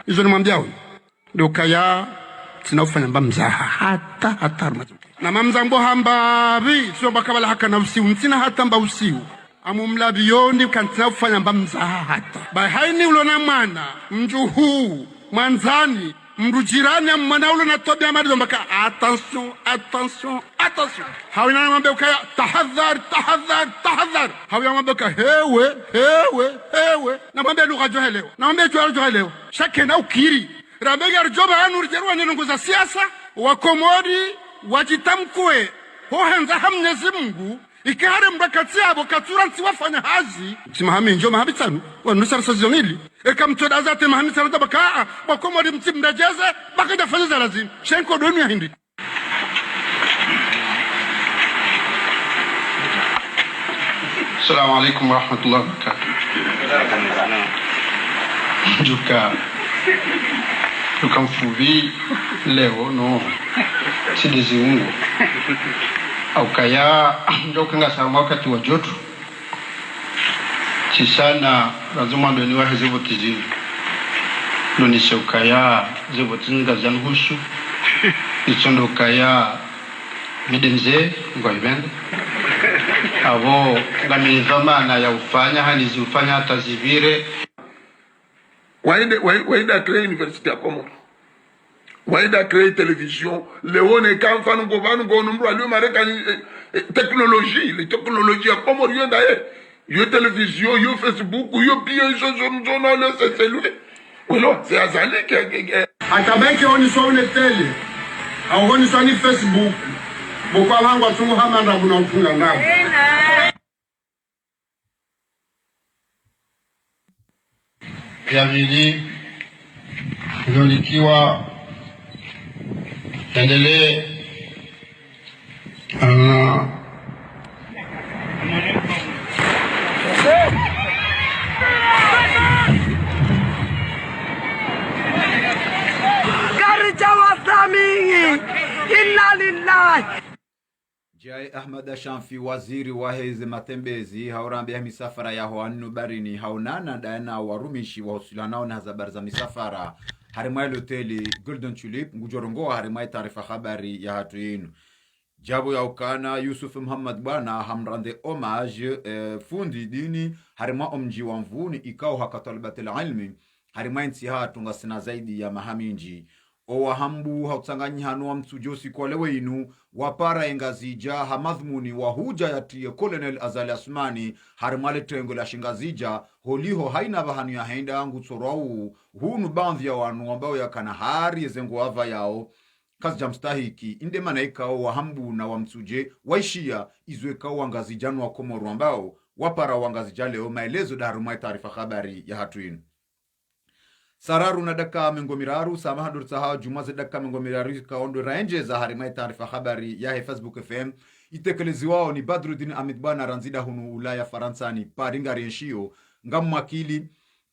Izo ni mwambia huyu. Ndio kaya tinafanya mbamzaha hata na mamzambo hambavi sio bakabala haka na usiu ntina hata mba usiu amumla biyondi kantina kufanya mbamzaha hata ba haini ulona mwana mjuhu mwanzani mrujirani mwana ulo na tobia mari mbaka attention hawina mambe ukaya tahadhar hawina mambe ka hewe na mambe lugha johelewa na mambe johelewa shakena ukiri Rabega rjoba anu rijerua nilunguza siasa wakomori wajitamkwe hohenza hamnyezi Mungu ikihare mbakati yabo katura nsi wafanya hazi simahami njo mahabitanu wanusara sazionili mtoda zate mahabitanu tabaka wakomori mti mdajeze baka jafanyiza lazim shenko donu ya hindi. Assalamu alaikum warahmatullahi wabarakatuh. Tukamfuvi leo no sidezi ungo au kaya ndo kanga sama wakati wa joto chisana lazima ndo niwa hezevo tizini ndo nishaukaya zevo tinga zanhusu ichondo kaya midenze ngo ibende avo ngamizamana ya ufanya hanizi ufanya hata zivire Waida créer université à Comores. Waida créer télévision. Léone Kamfan Govanu Gonumbro, lui Marekani technologie. Les technologies à Comores, il y a d'ailleurs. Il y a télévision, il y a Facebook, il y a bien, c'est lui. Oui, non, c'est Azali qui a. Atabeki on y soit une télé. On y soit une Facebook. Beaucoup avant, on va se faire un peu. Yavili Zolikiwa endelee Karija wasamingi inna lillahi. Jai Ahmad Shamfi waziri wa heze matembezi haurambia misafara ya hoanu barini haunana daena warumishi wa husulanao na habari za misafara harimai hoteli Golden Tulip ngujorongo harimai taarifa habari ya hatu yenu jabo ya ukana Yusuf Muhammad bwana hamrande homage fundi dini harima omji wa mvuni ikao hakatalibatil ilmi harimai ntiha tungasina zaidi ya mahaminji owa hambu hautsanganyi hanu wa msujosi kwa lewe inu wapara engazija hamadhmuni wa huja ya tiye Colonel Azali Asmani harimale tengo la shingazija holiho haina bahanu ya henda angu tsorau hunu bandhi ya wanu ambao ya kanahari yezengu wava yao kazi jamstahiki inde manaika wa hambu na wa msuje waishia izweka wangazijanu wa Komoru ambao wapara wangazija leo maelezo darumai taarifa habari ya hatu inu. Sararu na daka mengomiraru samahandur taha jumaze daka mengomiraru kaondo raenje za harimai taarifa habari ya Facebook FM itekelezi wao ni Badruddin Amit bana ranzida hunu Ulaya Faransani paringa rienshio ngamu makili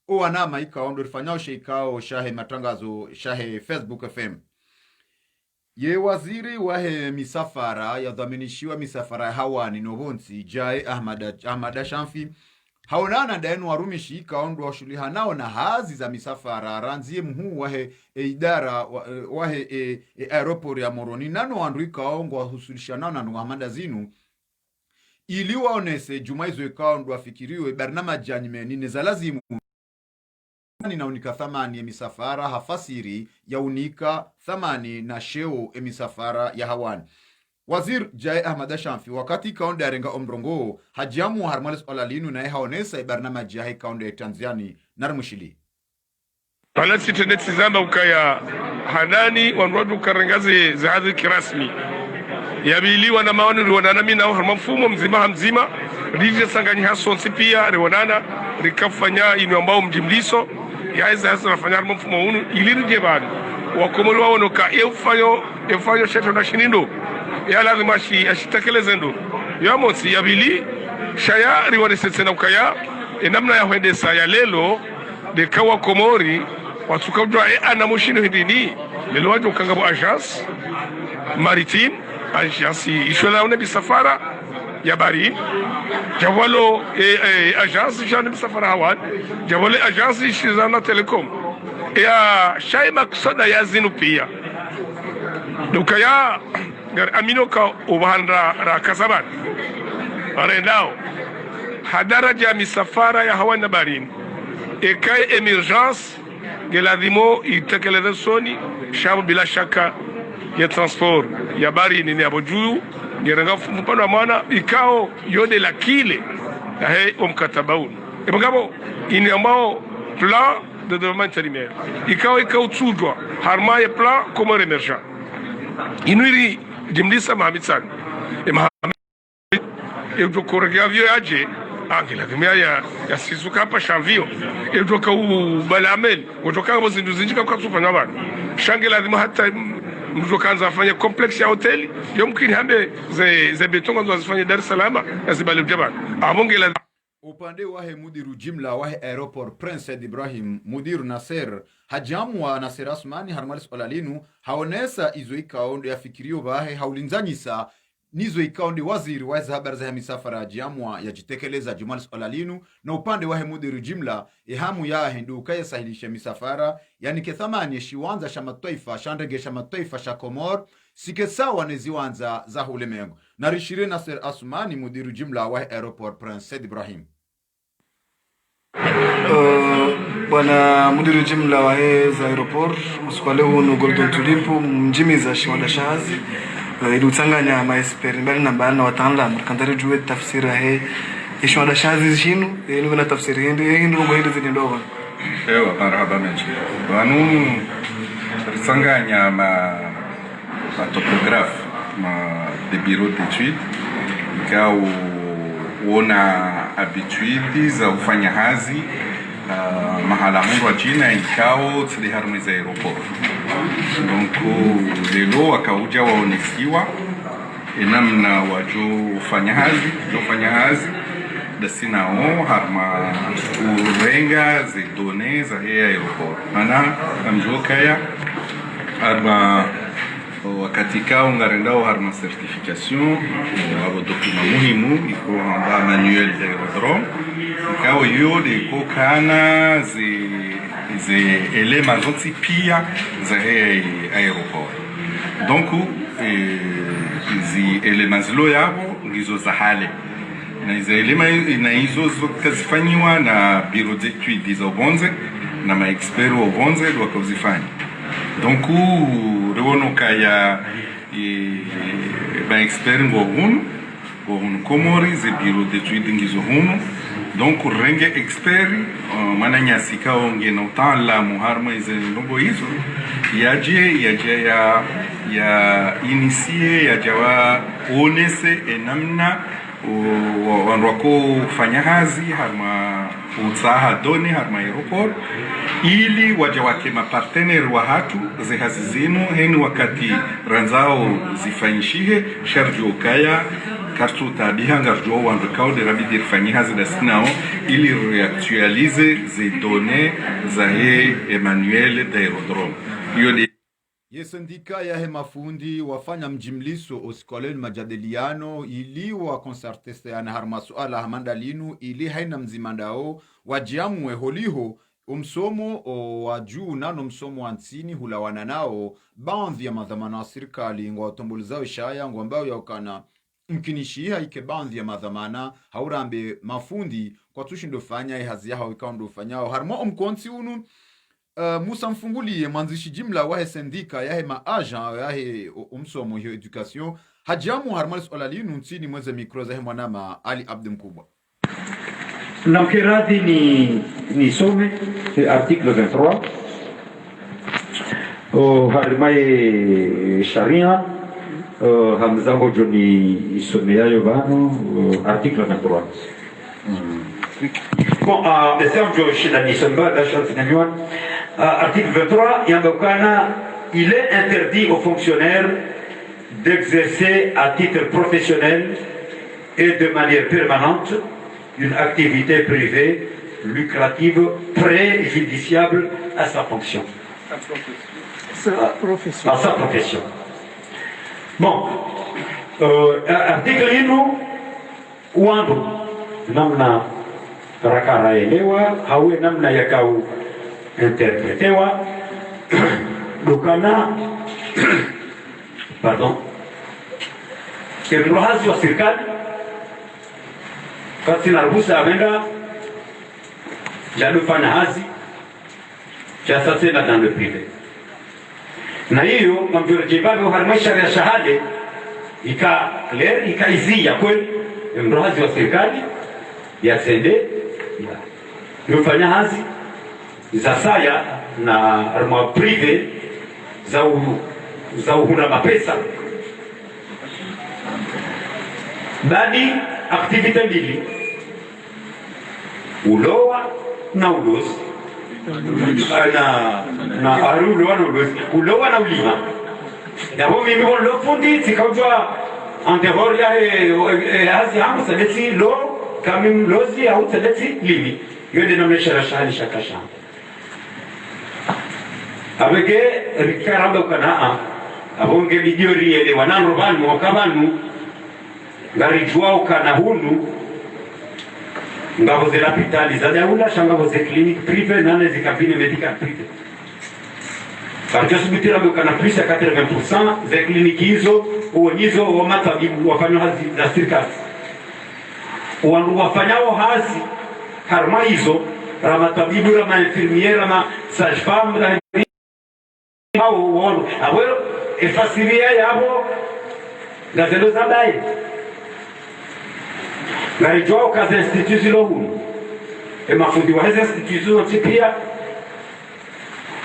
o anama ikaondo rifanyao sheikao shahe matangazo shahe Facebook FM ye waziri wahe misafara ya dhaminishiwa misafara hawani novonsi Jai Ahmad Shamfi haonana daenu warumishi kaondo wa shuliha nao na hazi za misafara ranzie mhuu wahe idara wahe aeroport ya Moroni nano wandu kaongo wahusulisha nao na nuhamanda zinu ili waonese jumaizo kaondo wafikiriwe barnama janime nine za lazimu na unika thamani ya misafara hafasiri ya unika thamani na sheo misafara ya hawani. Wazir Jai Ahmad Shamfi wakati kaunde arenga omrongo hajiamu harmales olalinu na haonesa barnamaji ya kaunde Tanzania narmushili palasi tendeti zamba ukaya hanani wanwadu karengaze zahadhi kirasmi yabiliwa na maoni riwanana mina harmafumo mzima rije sanganyi hasonsi pia riwanana rikafanya inu ambao mjimliso yaeza hasa nafanya harmafumo unu ilirije bani wakomolu waonoka eufanyo sheto na shinindo ya lazima ashitekeleze ndo yamonsi yabili shaya riwanesetsena ukaya namna ya huendesa ya lelo de kawa Komori watukabdwa anamushino hindini lelo waju kangabo agence maritime agence ishwela une bisafara ya bari jawalo agence jana bisafara hawan jawale agence ishizana telecom ya shaima kusoda ya zinu pia duka ya amino ka ubahanda ra kasaban arendao hadaraja misafara ya hawa na barini ekai emergence geladimo itekeleza soni shabu bila shaka ya transport ya barini ni abojuu gerenga mpano wa mwana ikao yode la kile ya hei omkatabauni ebangabo ini ambao plan de développement intérimaire ikao tsujwa harmaye plan comme émergent inuiri jimlisa Mohamed San e Mohamed e do korgavio aje angela kimya ya sisuka hapa shavio e do ka balamel do ka bozinduzinjika kwa kufanya bana shangela lazima hata mtu kaanza afanye complex ya hoteli yomkini hambe ze betongo ndo azifanye Dar es Salaam azibali jabal abongela. Upande wahe mudiru jimla wahe aeroport Prince Said Ibrahim mudiru Nasser hajamwa Nasser Asmani harmalis olalinu haonesa izo ikaondo ya fikirio wahe haulinzanyisa nizo ikaondo waziri wahe habari za misafara hajamwa ya jitekeleza jumalis olalinu na upande wahe mudiru jimla hamu ya hindu kaya sahilisha misafara yani kethamani shiwanza shamataifa shandege shamataifa shakomor sike sawa neziwanza za ulimwengu. Narishire Nasser Asmani mudiru jimla wahe aeroport Prince Said Ibrahim. Bwana mudiru jimla wa za aeroport mskwale hunu Golden Tulip mjimiza Shimada Shahazi ilutanganya maesperi mbali na bana wataalamu kantari juwe tafsiri Shimada Shahazi shinu nuna tafsiri hindi lungo hindi zini ndogo. Ewa marhaba menji wanu tanganya ma topographe ma de bureau d'études ikao wona habitude za kufanya hazi mahala mundu wa China ikao tsili harmoniza aeroport. Donc lelo wakauja waonesiwa namna wajo fanya hazi dasina o harma urenga ze données za aeroport mana amjokaya harma wakati kao ngarendao harma certification wabo dokuma muhimu iko amba manuel d'aerodrome kao yode iko kana ze elema zote pia za aeroport. Donc zi elema zilo yabo ngizo za hale na hizo elema na hizo zote zifanywa na bureau d'études za Obonze na maexpert wa Obonze wakazifanya. Donc rewono kaya ba expert ngohunu komori ze bureau d'études ngizo hunu. Donc renge expert mananya sika onge na utala muharma ize ndogo hizo yaje ya initie ya jawa onese enamna wanroko fanya hazi harma utsaha doni harma aeroport ili waja wake mapartener wa hatu ze hazi zinu heni wakati ranzao zifanyishihe sharjo kaya kartu tabiha ngarjo wanrokao de rabidir fanyi hazi dasinao ili reactualize ze données za Emmanuel d'aerodrome yode Sindika ya mafundi wafanya mjimliso oskoleni majadiliano ili wa konsertesteana harma suala hamandalinu ili haina mzimandao wajiamwe holiho umsomo wa juu nano msomo wa nsini hulawana nao baadhi ya madhamana wa serikali ngwa watombolizao ishaya ngwa ambao yaukana mkinishiha ike baadhi ya madhamana haurambe mafundi kwa tushindofanya hazi ya hawikaundofanyao harma mkonsi unu. Musa mfungulie mwanzishi jimla wahe sendika yahe maaja yahe umsomo hiyo education hajamu harmalis olalinu nsini mweze mikro zahe mwanama Ali Abdi Mkubwa. Namkiradhi ni some article 23 harimaye sharia hamzango joni isomeayo bano article 23. Bon, exemple, je l'ai dit, article 23, il est interdit aux fonctionnaires d'exercer à titre professionnel et de manière permanente une activité privée lucrative préjudiciable à sa fonction. À sa profession. Bon, article 1, namna rakara elewa hawe namna yakau interpretewa dukana pardon mrohazi wa serikali kasi na ruhusa amenda jalufanya hazi cha sasa na dans le privé na hiyo mamjorjibabe harmasha ya shahade ika clear ikaizia kweli mrohazi wa serikali ya sende yofanya hazi za saya na arma privé za uhuna mapesa bali aktivite mbili ulowa na ulozi na ulowa na ulozi ulowa na ulima nabo mimi lo fundi tikaujwa antehor ya hazi hamu sadeti lo kami lozi au sadeti limi yode na meshara shahali shakasha abege rikaramba kana abonge bidiori ele wanano banu wakabanu ngarijwao kana hunu ngabo za hospitali za daula shangabo za clinique privé nane zikabine medical privé parce subitira kana plus ya 80% za kliniki hizo uonyizo wa matabibu wafanywa hazi za serikali wafanyao hazi harma hizo rama tabibu rama infirmiere rama sage-femme au wao awero efasiria yabo gazelo zabaye ngarijwao kazi institution lohunu mafundi wa hizo institution pia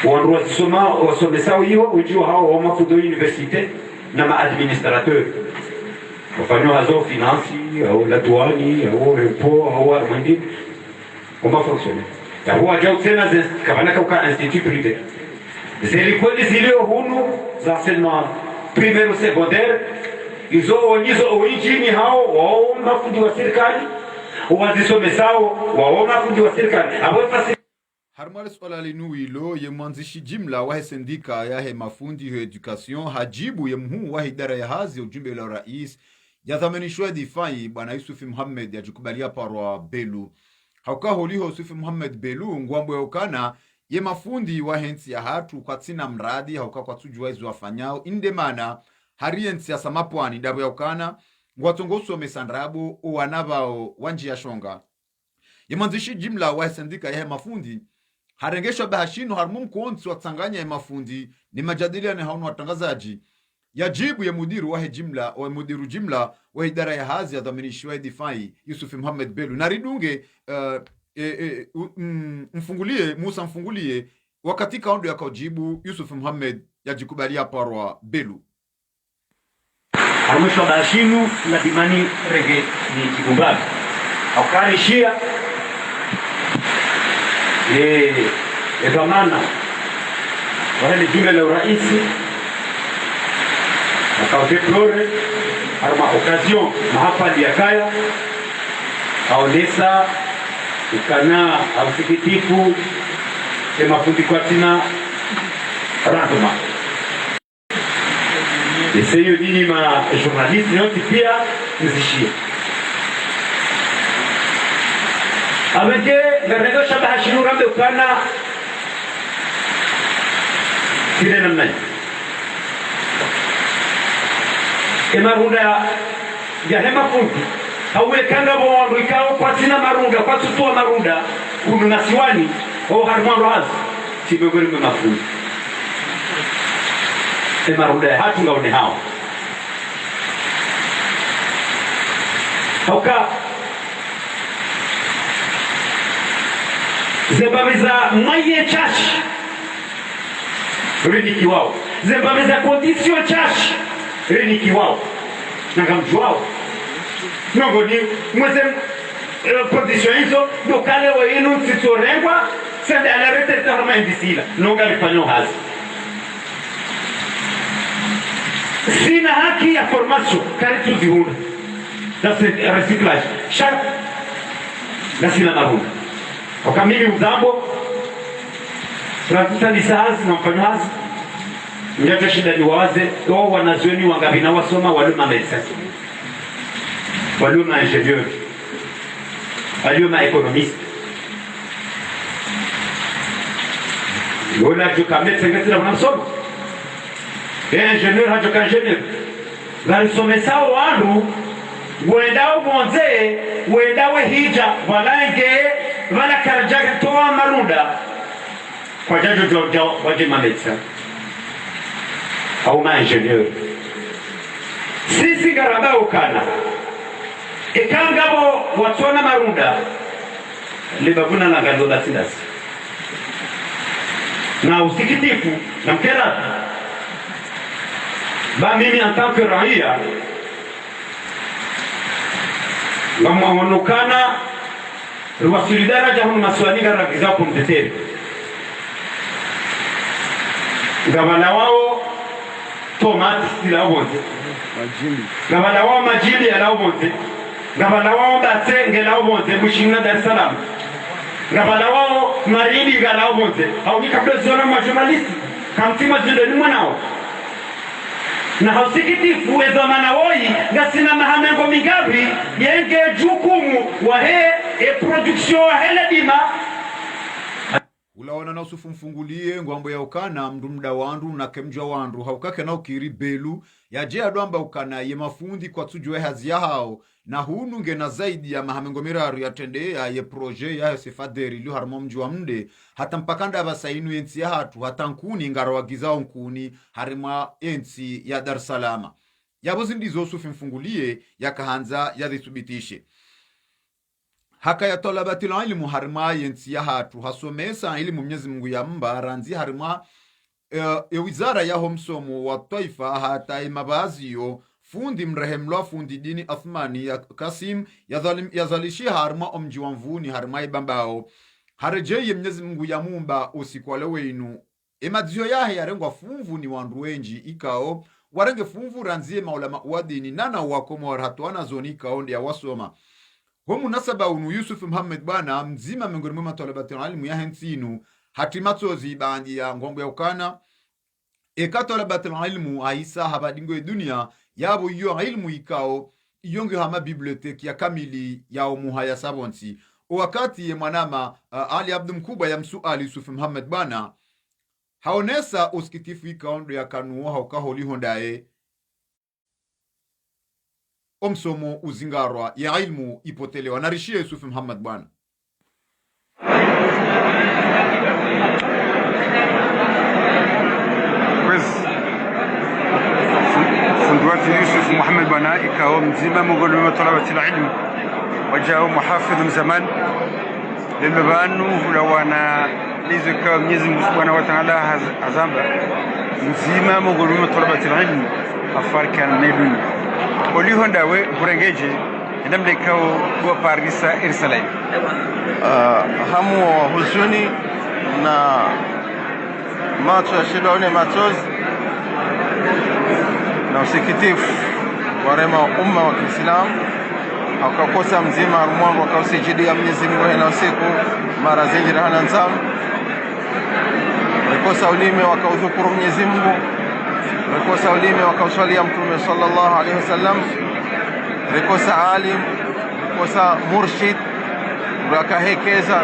wandu wasomesa hiyo ujio hao wa mafundo universite na maadministrateur wafanywa hazo finansi au la douane au impôt au mwindi comment fonctionner tabu ajao tena kabana kwa institut privé zilikuwa zile hunu za enseignement primaire secondaire hizo origini hao wao mafundi wa serikali wazisomesao wao mafundi wa serikali abo fasi harmale swala linu hilo ye mwanzishi jimla wa sendika ya mafundi ya education hajibu ye mhu wa idara ya hazi ujumbe la rais ya dhamanishwa difai bwana Yusuf Muhammad ya jukubalia parwa Belu hauka holiho Yusuf Muhammad Belu ngwambo ya ukana ye mafundi wa hensi ya hatu kwa tina mradi hauka kwa tujua izu wafanyao indemana hariensi ya samapwani dabo ya ukana ngwatongosu mesandrabu uwanabao wanji ya shonga ye mwanzishi jimla wa sendika ya mafundi harengeshwa bahashino harmu mkuonsi wa tsanganya ya mafundi ni majadiliano haunu watangazaji ya jibu ya mudiru wa jimla wa mudiru jimla wa idara ya hazi ya dhaminishwa difai Yusuf Muhammad Belu na ridunge Musa mfungulie wakati kaundo ya kaujibu Yusuf Muhammad ya jikubalia parwa Belu harumishwa bahashino na dimani rege ni kibumbabi haukari shia dhamana wale jumbe la uraisi akaodeplore harma occasion mahafali ya kaya kaonesa ukana ausikitifu mafundi kwa tina randoma eseyo nini ma journaliste yote pia nizishie abeke garnego shabaha shinu rambe ukana kile namna marunda ya hema fundi hauwekanga bondo ikao kwa tina marunda kwa tutua marunda kunu nasiwani au harmano hazi tibegori mafundi marunda hatu ngaone hao hauka zembamiza mwaye chashi riniki wao zembamiza condition chashi riniki wao nangamju wao nongo ni mweze condition hizo dokale wa inu sitorengwa sende ala retraite harma indisila nonga lifanyo hazi sina haki ya formation karitu zihuna na recyclage sharp na sina maruna wakamili uzambo tunatuta lisahazi na mfanyazi mjato shida ni waze wao wanazueni wangabina wasoma waluma medecin waluma ingenieur waluma economiste wala joka médecin ngati na msomo ingénieur hajoka ingénieur walisomesa wandu wendao bonze wendawe hija walange wala karajaga toa marunda kwa jajo jojo waje mametsa au ma ingénieur sisi garaba ukana ikangabo watona marunda libabuna na gadoda sidasi na usikitifu na mkera ba mimi en tant que raia ngamaonekana ruwasilidara jahunu maswali garagiza kumteteri gavana wao tomati sila wote gavana wao majili ya lao wote gavana wao batenge lao wote mushina Dar es Salaam gavana wao maridi ga lao wote au nikabla zona ma journaliste kamtima zile ni mwanao na hausikitifu wezo manawoi ngasina mahamengo mingabi yenge jukumu wahe production hele dima ulaona na usufu mfungulie ngwambo ya ukana mdumda wandu na kemjwa wandu haukake na ukiri belu ya jea duamba ukana ye mafundi kwa tujue hazia hao na hunu nge na zaidi ya mahamengo miraru ya tende ya ye proje ya sefaderi liu harmo mjua mde hata mpakanda basainu yensi ya hatu hata nkuni ngarawagizao nkuni harima yensi ya Dar es Salaam yabozi ndizo usufu mfungulie ya kahanza ya dhisubitishe haka ya talabatil ilmu harima yensi ya hatu hasomesa ilimu Mwenyezi Mungu ya mba ranzi harima wizara ya homsomo wa taifa hata mabaziyo fundi mrehemlwa fundi dini Athmani ya Kasim yazalishia harima omji wa mvuni harima ibambao harejeye Mwenyezi Mungu ya mumba usikwale wenu emadzio yahe yarengwa fumvu ni wandu wenji ikao warenge fumvu ranzie maulama uadini nana wakomo hatuana zoni ikao ndi ya wasoma Homu nasaba unu Yusuf Muhammad bana mzima miongoni mwa talabati ilmu ya hensinu hatimatozi bandi ya ngombo ya ukana eka talabati ilmu aisa habadingo dunia yabo iyo ilmu ikao iyonge hama biblioteki ya kamili ya umuhaya sabonsi wakati ye mwanama Ali Abdu Mkuba ya msuali Yusuf Muhammad bana haonesa usikitifu ikao ndo ya kanuo haukaholi hondae omsomo uzingarwa ya ilmu ipotelewa narishia Yusuf Muhammad bwana funduati Yusuf Muhammad bwana ikao mzima mongoni mwa talabati ilmu wajao muhafidh zaman lilbanu lawana lizika Mwenyezi Mungu Subhanahu wa Ta'ala azamba mzima mongoni mwa talabati ilmu afarkan meduni Oli hondawe burengeje ndamle kao kwa parisa irsalai hamu huzuni na macho ya shida one machozi na usikitifu warema umma wa Kiislamu hakakosa mzima mwangu akausijidi ya Mwenyezi Mungu na usiku mara zingi rahana nzamu rikosa ulime wakaudhukuru Mwenyezi Mungu rikosa ulime wakauswalia Mtume sallallahu alaihi wasallam rikosa alim rikosa murshid wakahekeza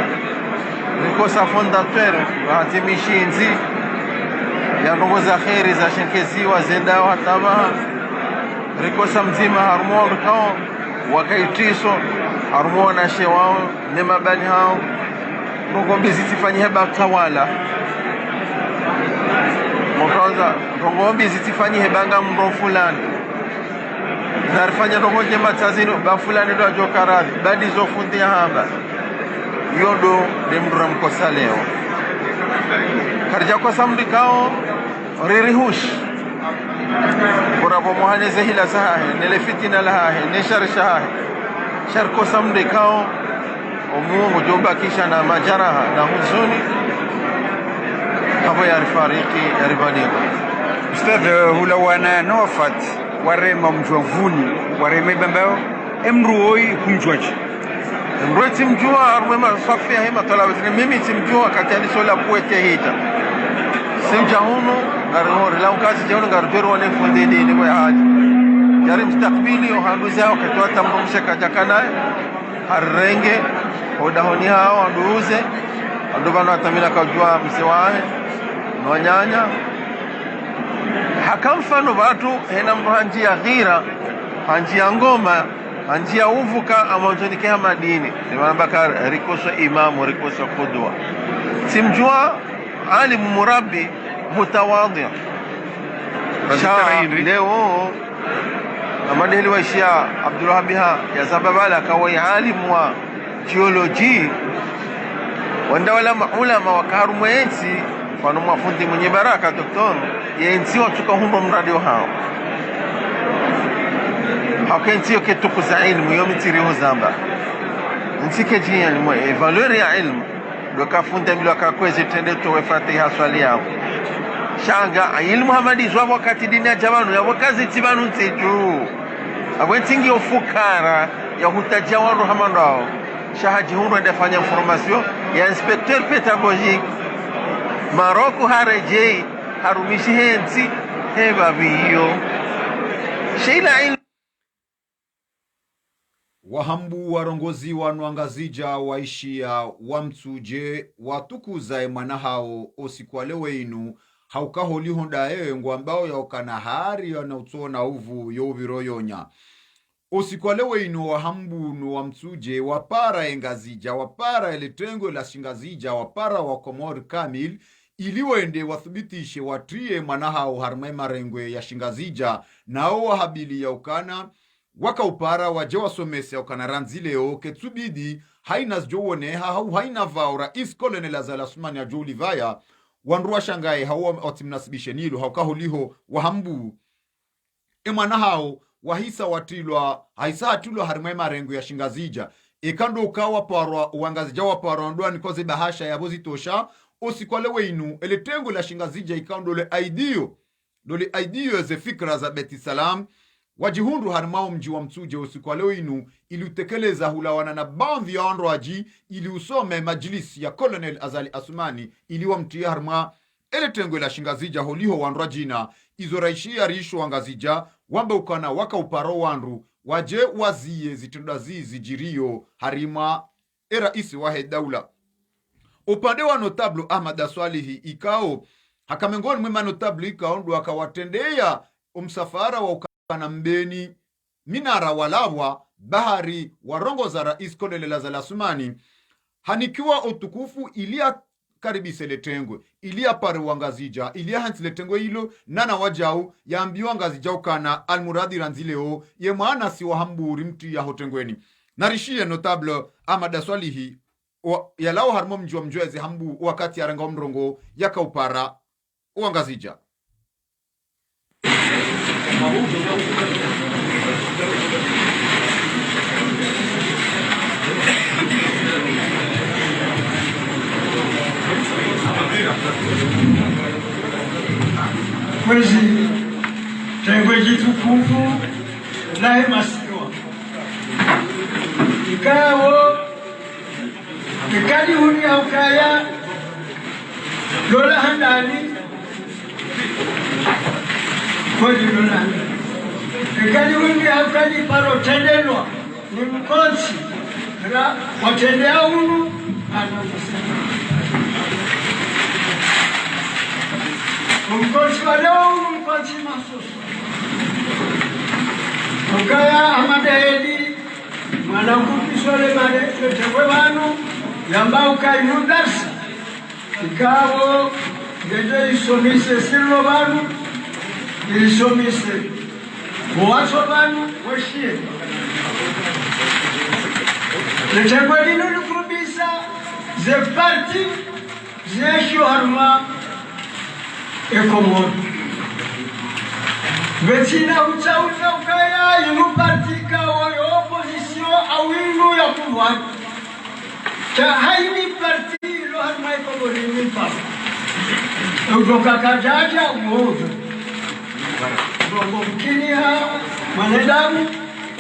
rikosa fondateur wahatimishinzi ya ndongo za kheri za shenkeziwa zendao hataba rikosa mzima harmo rikao wakaitiso harmo na shewao nema bali hao ndongo zitifanyi heba tawala mokaza ndongo zitifanyi hebanga mro fulani zarifanya ndongo jema tazino ba fulani ndo ajokaradhi badi zofundi hamba yodo demdura mkosa leo karja kwa samdikao ririhush kurabo muhaneze hila sahahe nele fitina lahahe ne shar shahahe shar ko samdikao omungu jomba kisha na majaraha na huzuni hapo ya rifariki ya ribanigo ustadh hulawana nofat warema mjwavuni warema ibambao emruoi humjwaji emruoi timjua arwema safia hema talawatini mimi timjua katani sola kuwete hita simjahunu garihori lau kazi jahunu garihori wane fundini ni kwa haji yari mstakbili yohanduzi hao katoa tambumisha kajakana harrenge hodahoni hao anduuze andubano atamila kajua msewahe no nyanya hakamfano watu hena mtu hanjia ghira hanjia ngoma hanjia uvuka amaontonikeha madini nimanabaka rikoso imamu rikoso kudwa simjua alimu murabbi mutawadhi leo amadehli waishia Abdulwahabiha ya sababala kawai alimu wa geology wanda wala maulama wakarumu ensi fano mafundi mwenye baraka doktor ya ensi watuka hundo mradio hao haka ensi yoke tukuza ilmu yomi tiriho zamba ensi kejia ni mwe valeur ya ilmu doka funde milo akakwezi tende towe fatiha swali yao shanga ilmu hamadi zwa wakati dini ya jamanu ya wakazi tibanu nseju awentingi ofukara ya hutajia wanu hamandao shahaji hundo ndefanya information ya inspecteur pédagogique Maroko hareje harumishi hensi heba biyo sheila ilmu. Wahambu warongozi wanwangazija waishia wamtsuje watukuza mwana hao osikwalewe inu haukaholi honda ngwambao yaokana hari yanautona uvu yoviroyonya osikwalewe inu wahambu no wamtsuje wapara engazija wapara eletengo la shingazija wapara wakomori kamil iliwende wathibitishe watrie mwana hao harmai marengwe ya shingazija nao wahabili ya ukana waka upara waje wasomese ukana ranzileo ketsubidi haina zjowone hau haina vaura is kolonel azala Asumani ajo Olivaya wanruwa shangaye hawa otimnasibishe nilu haukaholiho wahambu mwana hao wahisa watilwa haisa hatilwa harmai marengwe ya shingazija ekando ukawa parwa uangazija waparwa ndoa nikoze bahasha ya bozi tosha osikwalewe inu eletengo la shingazija ikando le aidio ze fikra za Beti Salam wajihundu harmao mji wa mtsuje osikwalewe inu ili utekeleza hulawana na baadhi ya wanroaji ili usome majlisi ya Colonel Azali Asumani ili wamtia harma eletengo la shingazija holiho wanroajina izoraishia risho wangazija wamba ukana waka uparo wanru waje waziye zitundazizi jirio harima isi wahe daula. Upande wa notablo Ahmad Aswalihi ikao hakamengoni mwema notablo ikao ndu wakawatendea umsafara wa ukana mbeni minara walawa bahari warongo za rais Colonel Azali Asumani hanikiwa utukufu ilia karibise letengwe ilia pare wangazija ilia hansi letengwe hilo nana wajau ya ambiwa ngazija ukana almuradi ranzileo ye maana si wahamburi mti ya hotengweni narishie notable Ahmad Aswalihi yalao harmo mji wa mjwezi hambu wakati ya renga mrongo yaka upara wangazija kwezi tengwe jitukufu naye masiwa ikawo ikali huni haukaya lola handani kwezi lola ikali huni haukali paro tendelwa ni mkonsi ra watendea hunu anakusema mkonsi wa leo mkonsi masusu ukaya amadahedi mwanakupiswale maretewe wanu yamba ukainu darsa ikawo geje isomise silo wanu ilisomise muwaso wanu washie letegwe lino lukurubisa ze parti zesho harma ekomoni Betina uchauza ukaya yunu partika wayo opposition awinu ya pouvoir. Cha haini parti lo harma ekomoni nipa. Ujoka kajaja umoja. Bongo mkini ha manadamu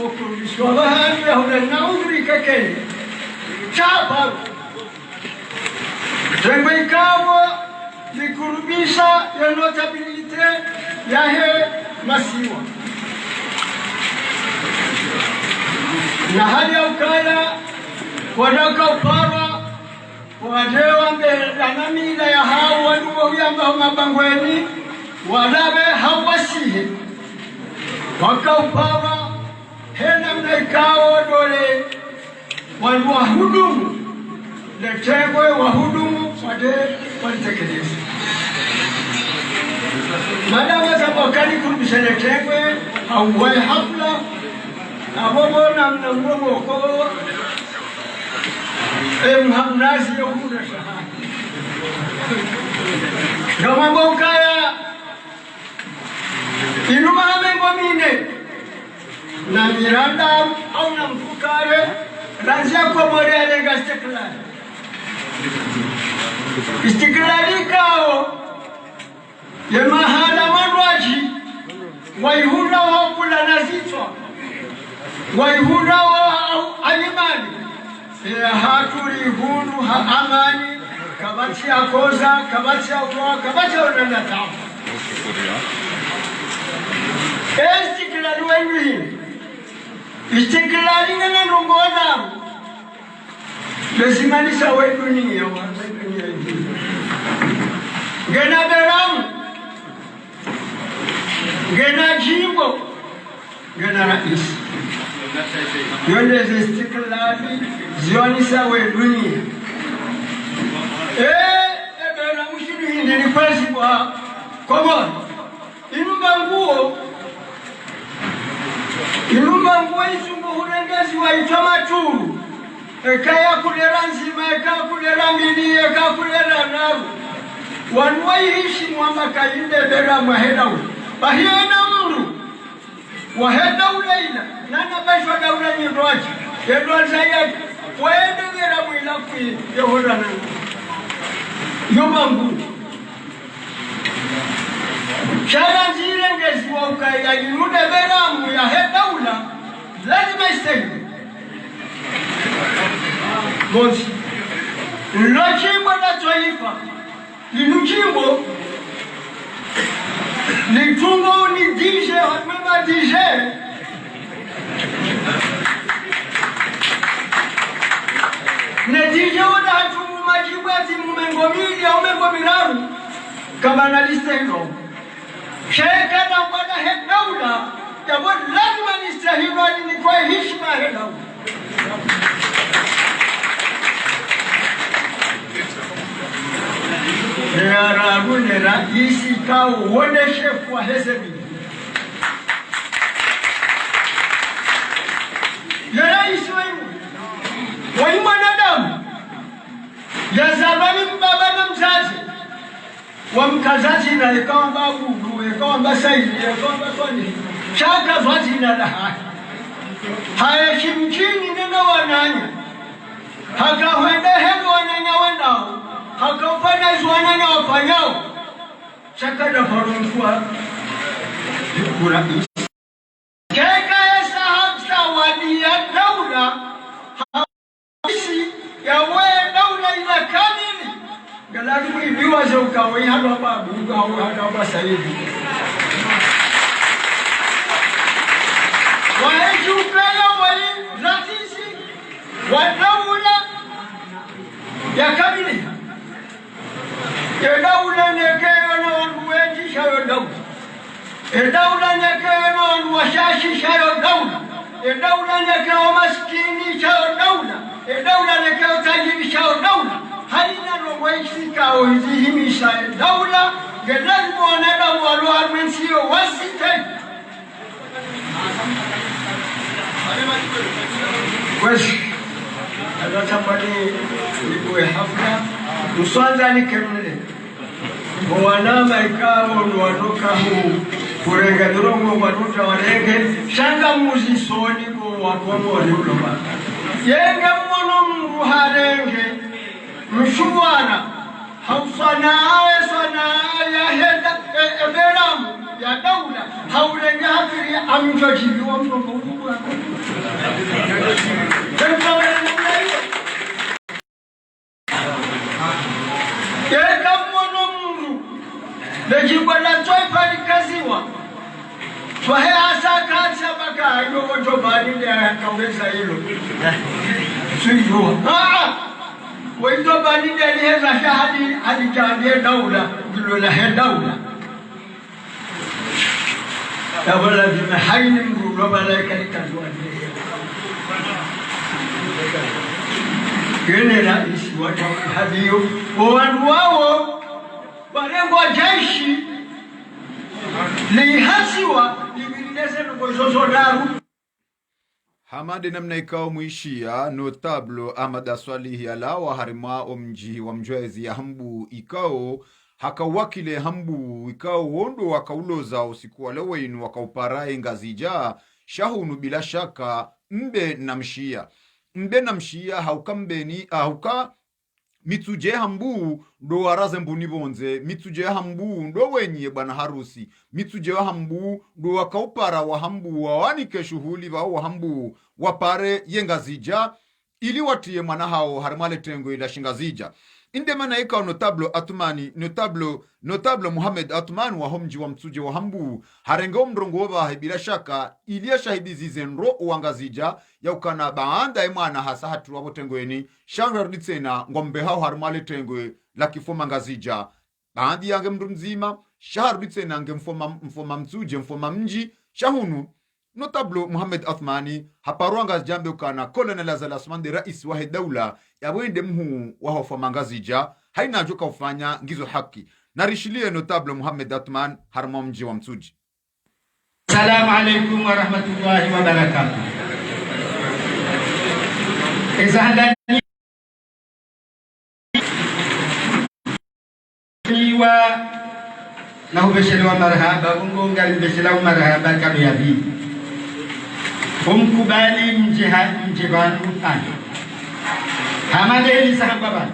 okurudishwa bahari ya hulena udri kekeni. Chapa Tengwe ikawa likurubisha ya notabilite yahe masiwa na hali ya ukaya wanaka upara wadewa mbelana mila ya hao wanuwa huyamba mabangweni walabe hawasihe wakaupawa hena mnaikao dole wahudumu letengwe wahudumu wade walitekeleza madawa za wakali kurudisha letengwe hauwae hafla abobo na mnamwoko mhamnazi ya umuna shahani kama mbokaya inuma hamengo mine na miranda au na mfukare ranzia kwa mwere alega istiklali istiklali kao ya mahala manwaji waihunda wa kula nazitwa waihunda wa alimani haturi hunu ha amani kabati ya koza kabati ya kwa kabati ya unanda tamu istiklali wengi istiklali ngana nongoza lesimanisha we dunia ngena beramu ngena jimbo ngena raisi yonde istiklali zionisa we dunia beramu shidu hindi ni kwezi kwa komoni inumba nguo isumbu hunengezi wa itamaturu ekaya kulera nzima eka kulera mini eka kulera naru wanwaihishi mwamba kainde bera mwaheda ule bahiyena mru waheda uleila nana baishwa daula nyiroaji edwa zayadi waende ngera mwila kui yehora na yoma mbu shara nzile ngezi wa ukaya inude bera mwu ya heda ula lazima istegi Monsi, nilojimbo la taifa, linujimbo, litungo ni dije, hatmema dije. Ne dije wada hatumu majibu ati mumengomili ya umengomiraru, kabana liste hilo. Sheka na wada hedaula, yabo lazima liste hilo alinikuwa hishma hedaula. Nera raisi kao wone shefu wa hezebi ya raisi wa mwanadamu ya zabani mbaba na mzazi wa mkazazi na ikawa babu ikawa basaidi ikawa baswani chaka vazi na lahai haya shimchini nena wananya haka huende hego wananya wendao hakafanya zwana na wafanyao chakada farumfua kura keka esa hamsa wadi ya daula hasi ya we daula ila kamili galari mwibiwa za ukawai hado hapa bunga hado hapa sahibi waeji upela wali ratisi wa daula ya kamili Edaula nekeyo na wandu wengi shayo daula. Edaula nekeyo na wandu washashi shayo daula. Edaula nekeyo maskini shayo daula. Edaula nekeyo tajiri shayo daula. Halina nongweisi kao hizihimi shayo daula. Gelazmu waneda walu armensiyo wasite. Kwesi. Adatapani nikuwe hafla. Uswanza ni kemle. Mwanama ikawo wanoka huu kurenga durongo wanuta warenge shanga muzi soni ko watomo waliuloma yenge mwono mngu harenge mshuwana hausana ya heda eberamu ya daula haurenge hafiri amjojibiwa mtongo ugu wako Lejibwa la toipa likaziwa Twahe asa kansa baka Yogo jobani ya kaweza hilo Suyua وإذا بني هذا شهادي هذه كان دولة يقولوا لها دولة دولة بمحين ربنا كذا كان رئيس هذه وانواو barengwa jeshi lihasiwa libilese ngozozo daru Hamadi namna ikao muishia notable Ahmad Aswalihi alawa harima omji wa mjwezi ya hambu ikao hakawakile hambu ikao wondo wakauloza usiku wa lewe inu wakauparae ngazija shahunu bila shaka mbe na mshia hauka mbeni hauka mituje hambu ndo waraze mbuni bonze mituje hambu ndo wenye bwana harusi mituje hambu ndo wakaupara wa hambu wawanike shughuli wa hambu wapare yengazija ili watie mwana hao harimale tengo ila shingazija inde mana ika notable Muhammad Atman wa homji wa mtuje wa hambu harengo mrongo wa bila shaka ilia shahidi zizenro uangazija ya ukana baanda mwana hasa hatu wabo tengo eni shangar nitsena ngombe hao harimale tengo la kifoma ngazija baandi yange mrumzima shahar nitsena nge mfoma mtuje mfoma mji shahunu notable Muhammad Athmani haparuanga jambe ukana Colonel Azal Asmani rais wa daula ya wende mhu wa hofa mangazija haina joka ufanya ngizo haki narishilie notable Muhammad Athman harma mji wa Msuji. Assalamu alaikum wa rahmatullahi wa barakatuh. Izahadani wa na hubeshelewa marhaba ungonga libeshelewa marhaba kanu ya bibi umkubali mjibanu ani hamadeni sahaba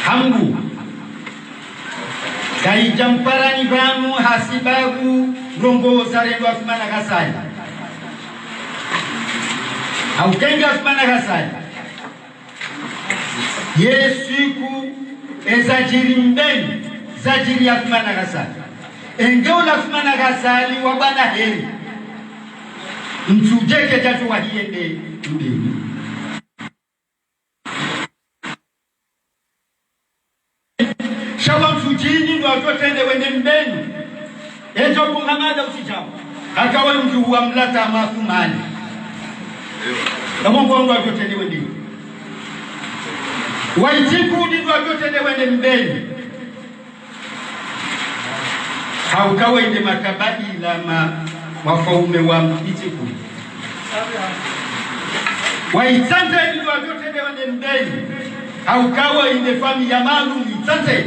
hambu kai jamparani bamu hasibabu rongo zarendo afumana gasai au kenga afumana gasai yesuku ezajiri mbeni zajiri afumana gasai engeo afumana gasali wa bwana heri mtujeke tatu wahiende mbeni shawa mtujini ndo atotende wende mbeni ejo kungamada usijamu hakawa mtu wa mlata mafumani na mungu ndo atotende wende waitiku ndo atotende wende mbeni haukawa inde makabila wafaume wa itiku waitante ndo atotende wende mbeni haukawa inde fami ya maalum itante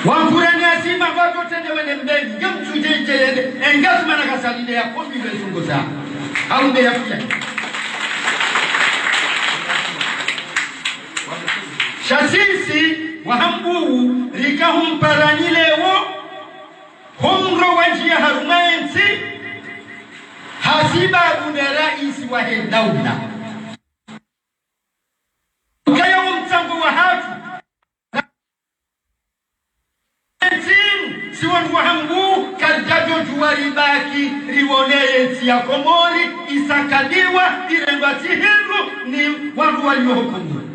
Wangurani asima watu tende wende mbeni Ngemtuje yende Engasuma na kasalide ya kombi wesungoza Haunde ya kuja Shasisi wahambu Rika humparanyilewo Humro wajia harumaensi Hasiba abune raisi wa hendaula Kaya umtangu wa hatu Siwon wahambu kaljajo juwari baki riwoneye nsi ya Komori isakadiwa irembati hindu ni watu waliohukumu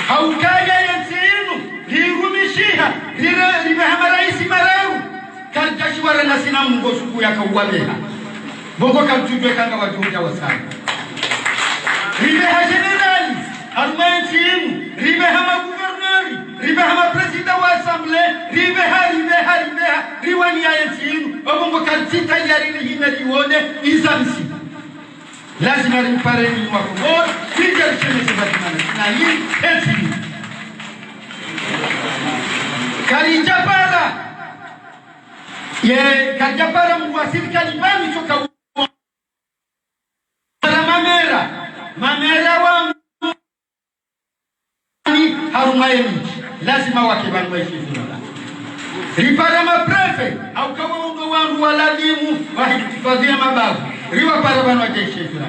haukaya yensi inu lirumishiha rimehama raisi mararu kaljajiwara nasina mungo suku ya kauwabeha bongo kaltujwe kanga wajuja wasana rimeha generali arumayensi inu rimehama guverneri Ribehama president wa assemblée ribeha riwani ya yensinu obongo kaltita yari hina riwone izamsi lazima rimpare ni makomor fijar chene sebatimana na yi ensinu karijapara ye karijapara mwasiri kalibani choka mamera wa harumayeni lazima wakibanwa ishifuna ripara maprefe au kama ungo wangu walalimu wahifadhia mababu riwa para banwa ishifuna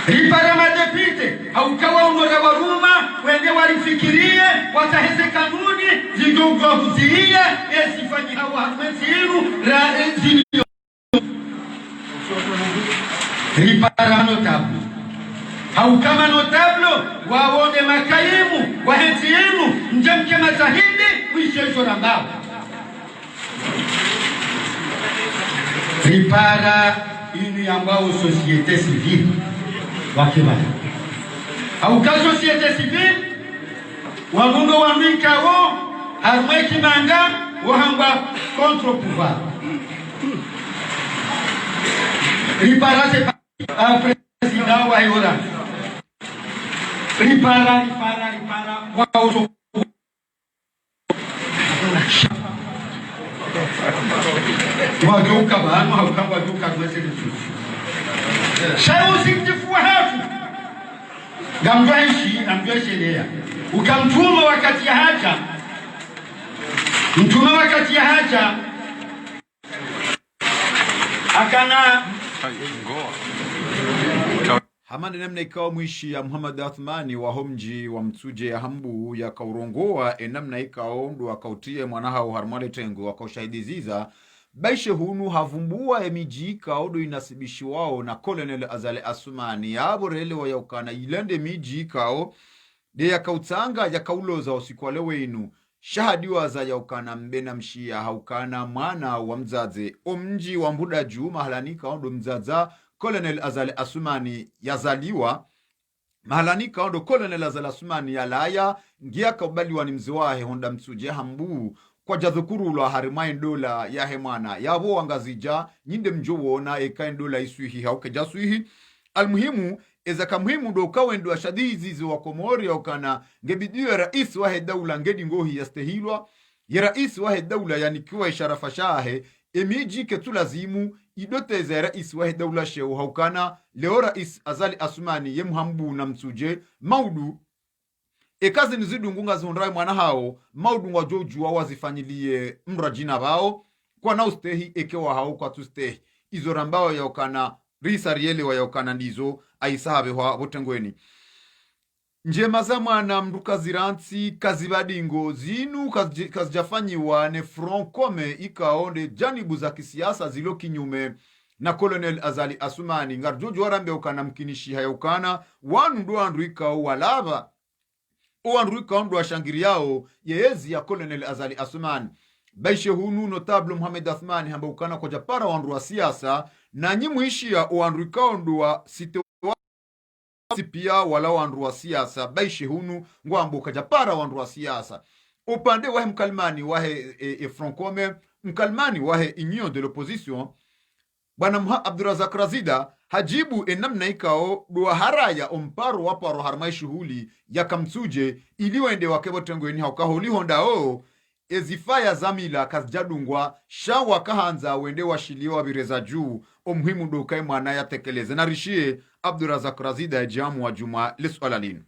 ripara madepite au kama ungo rawaruma wende walifikirie wataheze kanuni zidogo huziia esifanyi hawa harumensi inu ra enzini ripara notable au kama notable waone makaimu wa henti yenu njemke mazahidi kuishesho rambao ripara ini ambao societe civile wakima au ka societe civile wamundo wa mikao armwe kimanga wahamba contre pouvoir ripara c'est président wa yora ripara wao waduka bano au kama waduka kwese tu shayo sikifua hafu gamjaishi amjeshelea ukamtuma wakati ya haja mtume wakati ya haja akana hamani namna ikawa mwishi ya Muhammad Athmani wa homji wa mtuje ya hambu ya kaurongoa namna ikawa ndu wakautie mwanaha uharmale tengo wakaushahidiziza baishe hunu havumbua emiji ikaodo inasibishi wao na Colonel Azali Asumani ya aborele wa yaukana ilende miji ikao de ya kautanga ya kauloza usikwale wenu shahadiwa za yaukana mbena mshia haukana mwana wa mzaze omji wa mbuda juu mahalanika ondo mzaza Colonel Azali Asumani yazaliwa mahalanika ondo Colonel Azali Asumani yalaya ngia kaubaliwa ni mziwahe honda msuje hambu kwa jadhukuru la harimai dola ya hemana yabo wangazija nyinde mjowo na ekain dola isuihi hauke jasuihi almuhimu ezaka muhimu do kawendo wa shadizi wa Komori au kana ngebidiwe rais wa daula ngedi ngohi yastehilwa ya rais wa daula yani kiwa isharafa shahe emiji ketulazimu idoteze rais wa daula sheu haukana leo rais Azali Asumani ye muhambu na msuje maudu ekazi nizidu ngunga zihundrai mwana hao maudu wa joju wa wazifanyilie mrajina bao kwa na ustehi ekewa hao kwa tustehi izo rambao ya ukana risa riele wa ya ukana ndizo aisahabe wa botengweni njema za mwana mruka ziranti kazibadingo zinu kazijafanyiwa ne front kome ikaonde janibu za kisiasa zilo kinyume na Colonel Azali Asumani ngar joju warambe ukana mkinishi haya ukana wanu ndo andruika walava Andruika ondo wa shangiri yao yeezi ya Colonel Azali Asumani baishe hunu notable Muhammad Athmani hamba ukana kwa japara wandu wa siasa na nyimuishi ya Andruika ondo wa site pia wala wandu wa siasa baishe hunu ngwambu kajapara wandu wa siasa upande wahe mkalmani wahe Francome mkalmani wahe Union de l'Opposition bwana Abdurazak Razida hajibu enamna ikao dua haraya omparo waparo harmai shuhuli ya kamsuje iliwende wakebo tengweni haukaholi hondao ezifaya zamila kazjadungwa shawa kahanza wende washiliwa bireza juu omhimu dokai mwana ya tekeleze na rishie Abdurazak Razida ya jamu wa juma lesuala linu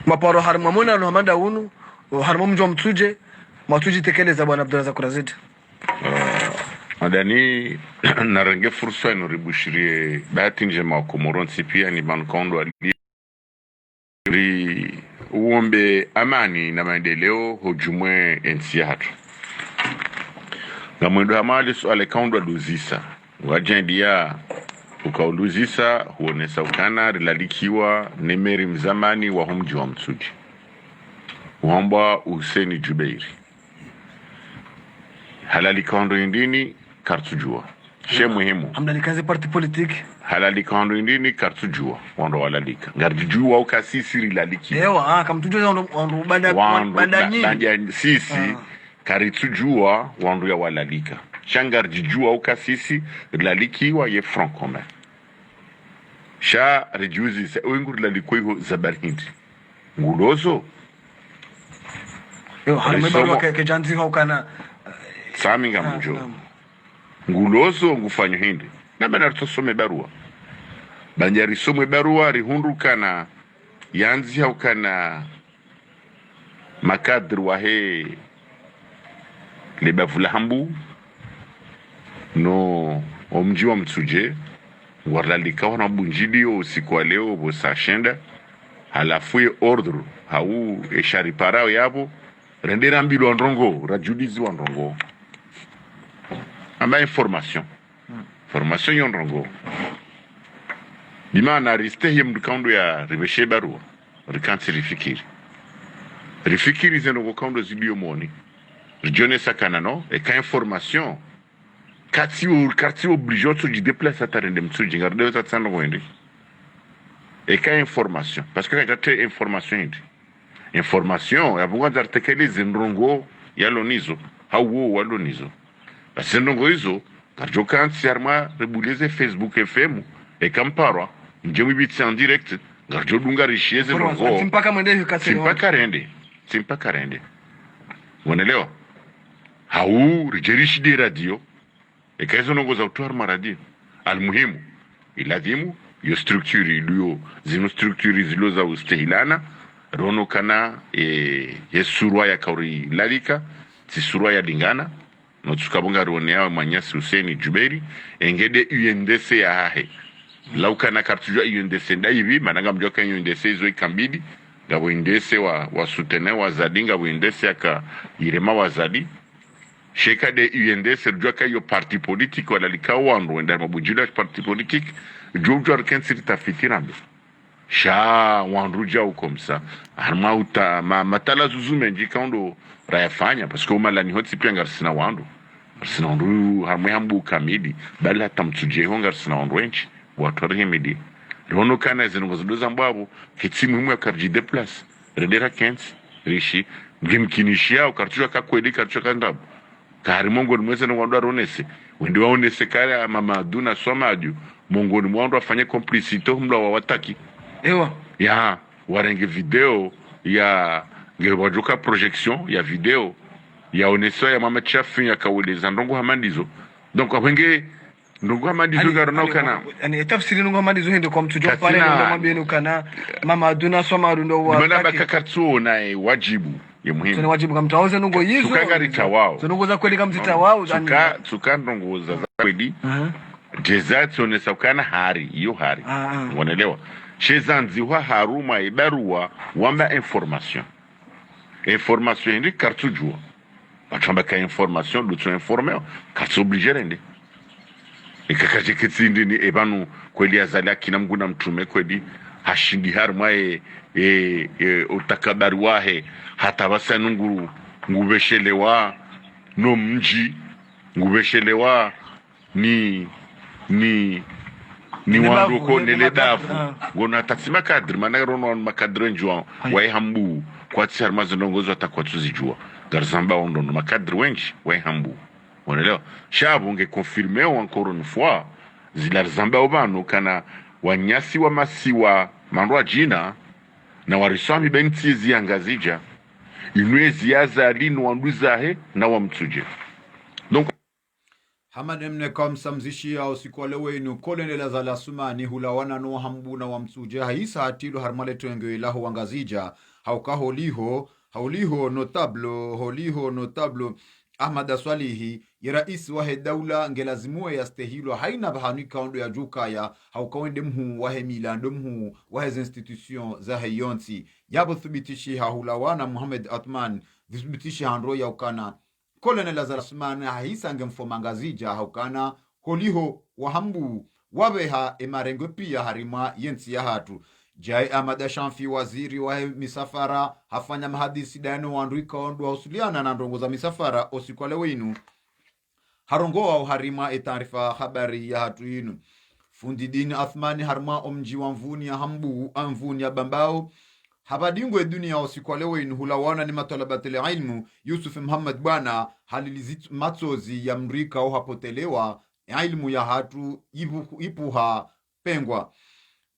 maparo harmamona no hamanda unu harmamjo mtuje matuji tekeleza bwana Abdurazak Razida madani narenge fursa ino ribushirie bahati njema wa Komoronsi pia ni bankondo ali uombe amani na maendeleo hujumwe ensi hatu na mwendo hamali suale kaundwa duzisa wajendia ukauluzisa huonesa ukana rilalikiwa nemeri mzamani wa humji wa mtsuji uomba Hussein Jubeiri halali kaundo indini kartujua she muhimu hamdalikaze parti politique halali kaundo indini kartujua wando walalika ngarjujua ukasisi rilaliki ewa kamtujua wando banda sisi karitujua wando ya walalika shangarjujua ukasisi rilalikiwa ye Francome sha rejuzi se wengu rilalikoiho zabarhindi ngulozo yo harmebalo ke janzi haukana saminga mjo ngulozo ngufanyo hindi na bana tusome barua banjari somwe barua rihundukana yanzi haukana makadri wahe lebavula hambu no omji wa mtsuje warlalika wana bunjidio usiku wa leo bosa shenda halafu ye ordre hau eshari parao yabo rendera mbilo androngo rajudizi wa ndrongo amba information formation yondrongo Dimana ristehi mdukaundo ya ribeshe barua rikansi rifikiri zeno gokaundo zilio moni rigione sakana no e ka information quartier obligé de se déplacer à tarende mtsuji ngarde za tsano wende e ka information parce que quand tu information ya bunga za tekeleze ndrongo ya lonizo hawo wa lonizo basi ndongo hizo karjo kansi arma rebuleze Facebook FM e kamparwa njemi biti en direct ngarjo dunga rishieze ndongo simpaka mwende simpaka rende unaelewa hau rijerishi de radio e kazo ndongo za utuar maradio almuhimu iladimu yo structure iliyo zino structure zilo za ustehilana rono kana surwa ya kauri lalika ti surwa ya dingana no tukabunga rone ya Manyasi Hussein Juberi engede UNDC ya hahe laukana kartujwa UNDC ndaibi mananga mjoka UNDC zo ikambidi ngabo UNDC wa soutenir wa zadinga UNDC aka irema wa zadi sheka de UNDC rjoka yo parti politique wala likawando wenda mabujula parti politique jojo arkensi tafikirambe sha wanruja ukomsa armauta matala zuzume njikando rayafanya parce que umalani hoti pia ngarsina wandu harmwe hambu kamidi bali hata mtuje hongarsina wandu wenchi watu arhemidi rono kana zinongozodoza mbabo kitimu himu ya karji de place redera kensi rishi mgimkinishia ukarchua kakwedi karchua kandabu kahari mongo ni mweze na wandu aronese wendi waonese kare mama aduna swamaju mongo ni wandu afanye complicito humla wawataki ewa ya warenge video ya ngewajuka projection ya video ya oneso ya mama chafu ya kaweleza ndongo hamandizo donc apenge ndongo hamandizo garona kana ani tafsiri ndongo hamandizo hende kwa mtujo pale ndongo mabeno kana mama aduna soma ndo wa mbona bakakatsu na wajibu ya muhimu tuna wajibu kama mtaoze ndongo yizo tukangari tawao ndongo za kweli kama mtitawao tuka ndongo za kweli jezati onesa kana hari hiyo hari unaelewa shezanzi wa haruma ibarua wamba information ndi kartu jua batamba ka information lutu informer kartu obligé rende ikakaje kitsindi ni ebanu kweli azali akina mguna mtume kweli hashindi haruma utakabari wahe hata basanu ngubeshelewa no mji ngubeshelewa ni wanduko neledafu ngona taksima kadri managro no makadre njua wai hambu kwa tsar mazongozo atakwatuzijua garzamba ondo no makadre wenchi wai hambu unaelewa shabu nge confirmer encore une fois zilar zamba obano kana wanyasi wa masiwa mandwa jina na warisami benti ziangazija inwezi yazali no wanduzahe na wamtuje donc hamademne kam samzishi ya usikwale wenu kolonela za lasumani hulawana no hambuna wa msuje haisa hatilu harmale tuengewe laho wangazija hauka hauliho notable Ahmad Swalihi ya rais wahe daula ngelazimue ya stehilo haina bahani kaundo ya juka ya haukawende mhu wahe milando mhu wahe institution za hayonti yabo thubitishi hahulawana Muhammad Atman thubitishi handro ya ukana Colonel Azarasman haisa ngemfomangazija haukana holiho wahambu wabeha emarengo pia harima yensi ya hatu Jai Ahmad Shamfi waziri wa misafara hafanya mahadisi dano wanduika wandu wa usuliana na ndongo za misafara osikwale winu harongoa harima etarifa habari ya hatu inu Fundidini Athmani harma omji wa mvuni ya hambu amvuni ya bambao habadingwe dunia osikwale winu hulawana ni matalabatele ilmu Yusuf Muhammad bwana halilizit matsozi ya mrika o hapotelewa ilmu ya hatu ipuha pengwa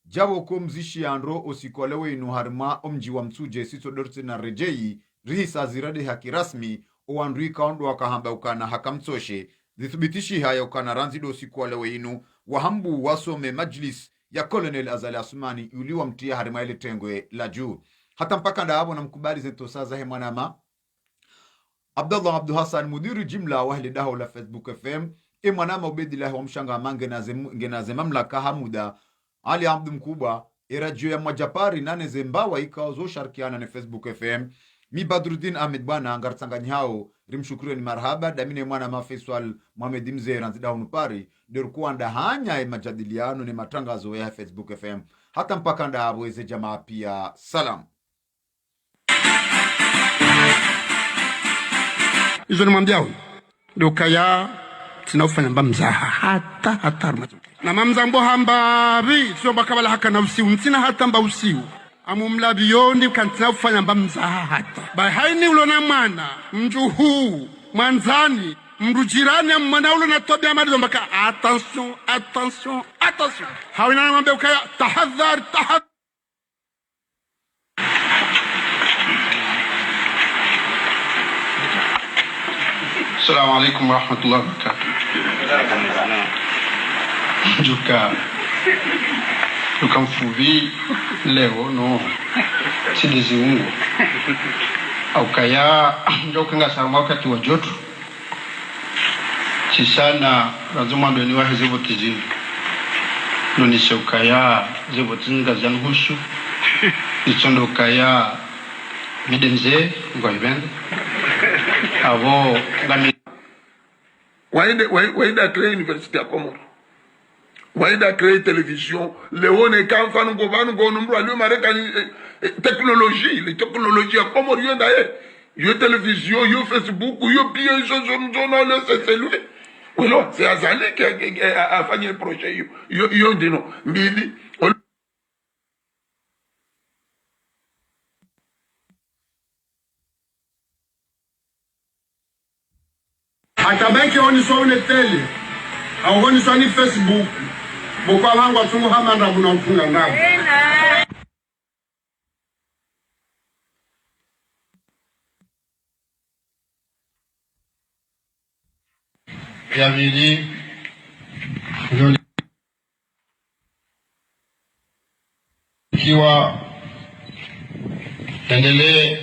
Jabo kumzishi andro osikwale winu harma omji wa mtuje sito dorte na rejei rihisa zirade haki rasmi o andrika ondo wakahamba ukana hakamtoshe zithubitishi haya ukana ranzido osikwale winu wahambu wasome majlis ya Colonel Azali Asumani uliwa mtia harima ile tengwe la juu hata mpaka ndaabo na mkubali zeto saza he mwanama Abdullah Abdu Hassan mudiru jimla wa ahli daho la Facebook FM mwanama ubedillahi wa mshanga mange ngenaze mamlaka hamuda Ali Abdu mkubwa radio ya Majapari nane zembawa ikaozo sharkiana na Facebook FM mi Badruddin Ahmed bwana angartsanganyi hao rimshukuru ni marhaba damine mwana mafeswal Mohamed Mzee nzida unupari ndirikuwa ndahanya majadiliano ni matangazo ya Facebook FM hata mpaka ndabweze jamaa pia salam. Izo ni mwambia huyu dukaya tinafanya mba mzaha hata na mamzambo hamba bi sio bakabala haka na usiu ntina hata mba usiu amumlabi yondi kantina ufanya mba mzaha hata ba haini ulona mwana mjuhu mwanzani mrujirani mwana ulo na tobi amadi mbaka attention hawina na mwambia ukaya tahadhar Assalamu alaikum warahmatullahi wabarakatuh. Juka mfuvi leo no sidezi ungo au kaya ndoka ngasama wakati wa joto sisana lazima ndo ni wahe zivo tizini ndo ni shukaya zivo tinga zanhushu ichondo kaya midenze ngwa ibende avo ngami waida créer université à Comore waida créer télévision leone kamfanu ngo banu ngo numru alio marekani technologie les technologies à Comore yo ndaye yo télévision yo Facebook yo bien journal c'est lui oui c'est Azali qui a fait un projet yo ndino mbili atabeki oni so une tele au oni so ni Facebook bokwa wangu atungu hama ndabu na mfunga ndabu ya vili ikiwa endelee